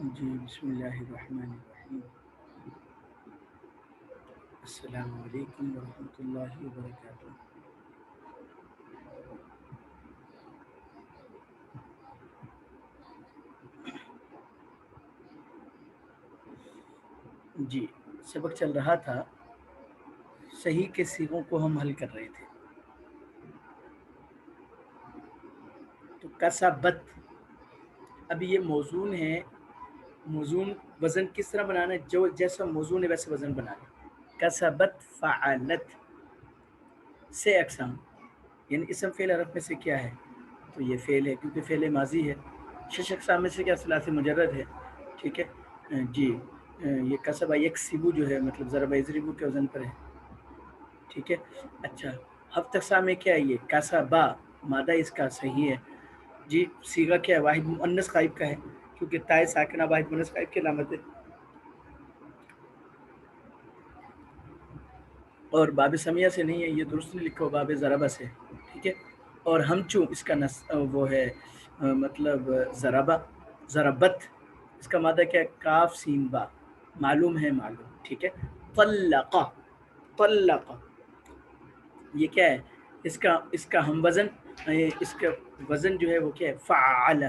جی بسم اللہ الرحمن الرحیم. السلام علیکم ورحمۃ اللہ وبرکاتہ. جی سبق چل رہا تھا، صحیح کے سیغوں کو ہم حل کر رہے تھے. تو کسبت، اب یہ موزون ہے. موزون وزن کس طرح بنانا ہے؟ جو جیسا موزون ہے ویسے وزن بنانا ہے. کسبت فعلت سے اقسام، یعنی اسم فعل عرب میں سے کیا ہے؟ تو یہ فعل ہے کیونکہ فعل ماضی ہے. شش اقسام میں سے کیا؟ ثلاثی مجرد ہے. ٹھیک ہے. جی یہ کسبہ یکسبو جو ہے مطلب ضرب یضربو کے وزن پر ہے. ٹھیک ہے. اچھا ہفت اقسام میں کیا ہے؟ یہ کسبہ مادہ اس کا صحیح ہے. جی سیغہ کیا ہے؟ واحد مؤنث غائب کا ہے کیونکہ تائے ساکنہ واحد مؤنث غائب کی علامت ہے. اور باب سمیہ سے نہیں ہے، یہ درست نہیں لکھا ہو، باب ضربہ سے. ٹھیک ہے. اور ہمچو اس کا وہ ہے مطلب ضربہ ضربت، اس کا مادہ کیا ہے؟ کاف سین با، معلوم ہے معلوم. ٹھیک ہے. طلقہ طلقہ یہ کیا ہے؟ اس کا ہم وزن، اس کا وزن جو ہے وہ کیا ہے؟ فعل.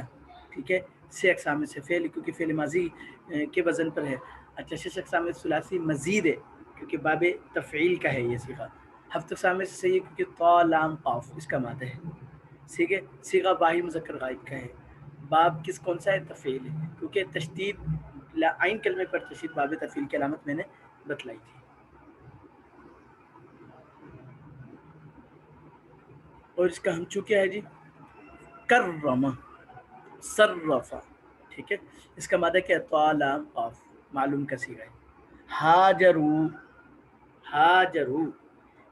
ٹھیک ہے. سے اقسام میں سے فعل کیونکہ فعل ماضی کے وزن پر ہے. اچھا شش اقسام میں ثلاثی مزید ہے کیونکہ باب تفعیل کا ہے یہ صیغہ. ہفت اقسام میں سے صحیح ہے کیونکہ طا لام قاف اس کا مادہ ہے. ٹھیک ہے. صیغہ واحد مذکر غائب کا ہے. باب کون سا ہے؟ تفعیل ہے کیونکہ تشدید عین کلمے پر تشدید باب تفعیل کی علامت میں نے بتلائی تھی. اور اس کا ہم چونکہ ہے جی کرم صرفا. ٹھیک ہے. اس کا مادہ کیا ہے؟ طالا قاف، معلوم کا صیغہ ہے. ہاجرو ہاجرو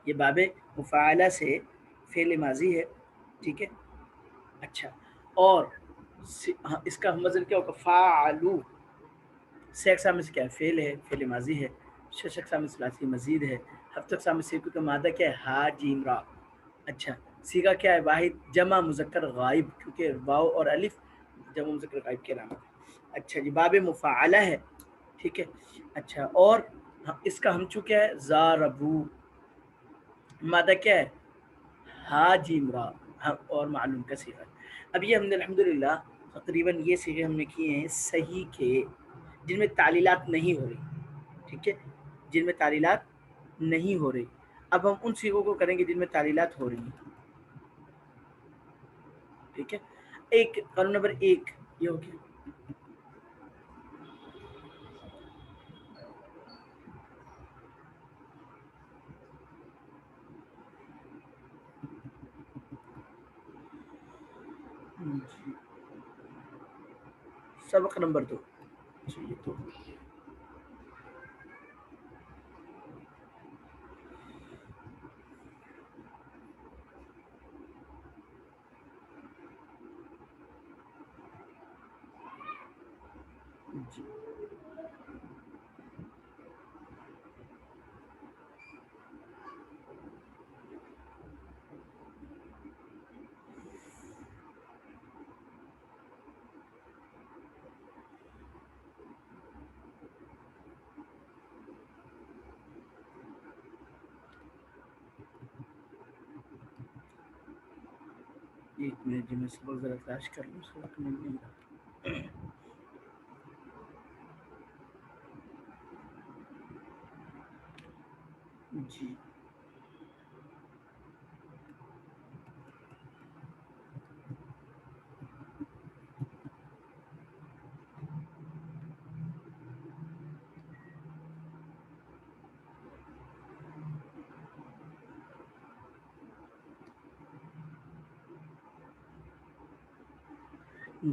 یہ باب مفاعلہ سے فعل ماضی ہے. ٹھیک ہے. اچھا اور اس کا ہم وزن کیا ہوگا؟ فاعلو. سے اقسام میں سے کیا ہے؟ فعل ہے، فعل ماضی ہے. شش اقسام میں ثلاثی مزید ہے. ہفت اقسام میں سے کا مادہ کیا ہے؟ ہا جیم را. اچھا سیغہ کیا ہے؟ واحد جمع مذکر غائب کیونکہ واو اور الف جمع مذکر غائب کی علامت ہے. اچھا جی باب مفاعلہ ہے. ٹھیک ہے. اچھا اور اس کا ہم چکا ہے زاربو، مادہ کیا ہے؟ ہا جیم را اور معلوم کا صیغہ. اب یہ ہم نے الحمدللہ تقریباً یہ صیغے ہم نے کیے ہیں صحیح کے جن میں تعلیلات نہیں ہو رہی. ٹھیک ہے. جن میں تعلیلات نہیں ہو رہی. اب ہم ان صیغوں کو کریں گے جن میں تعلیلات ہو رہی ہیں. ٹھیک ہے. ایک قانون نمبر ایک یہ ہوگی جی سبق نمبر 2. یہ تو جی ایک منٹ جی میں سبق ذرا تلاش کر لوں، سبق مل نہیں رہا. جی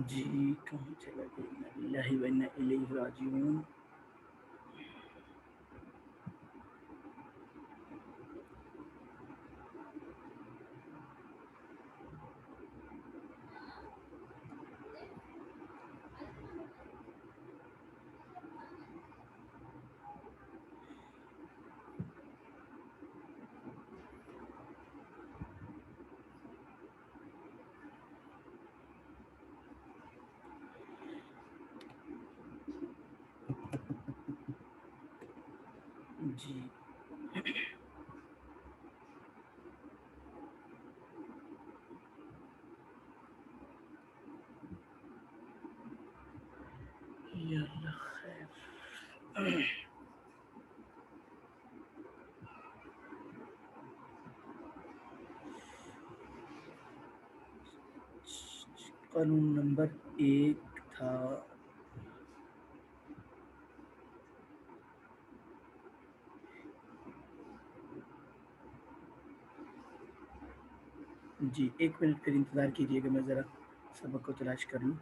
جی کہاں چلا گیا؟ انا للہ و انا الیہ راجعون. جی یا اللہ خیر. قانون نمبر 1 تھا جی. 1 منٹ پھر انتظار کیجیے گا، میں ذرا سبق کو تلاش کر لوں.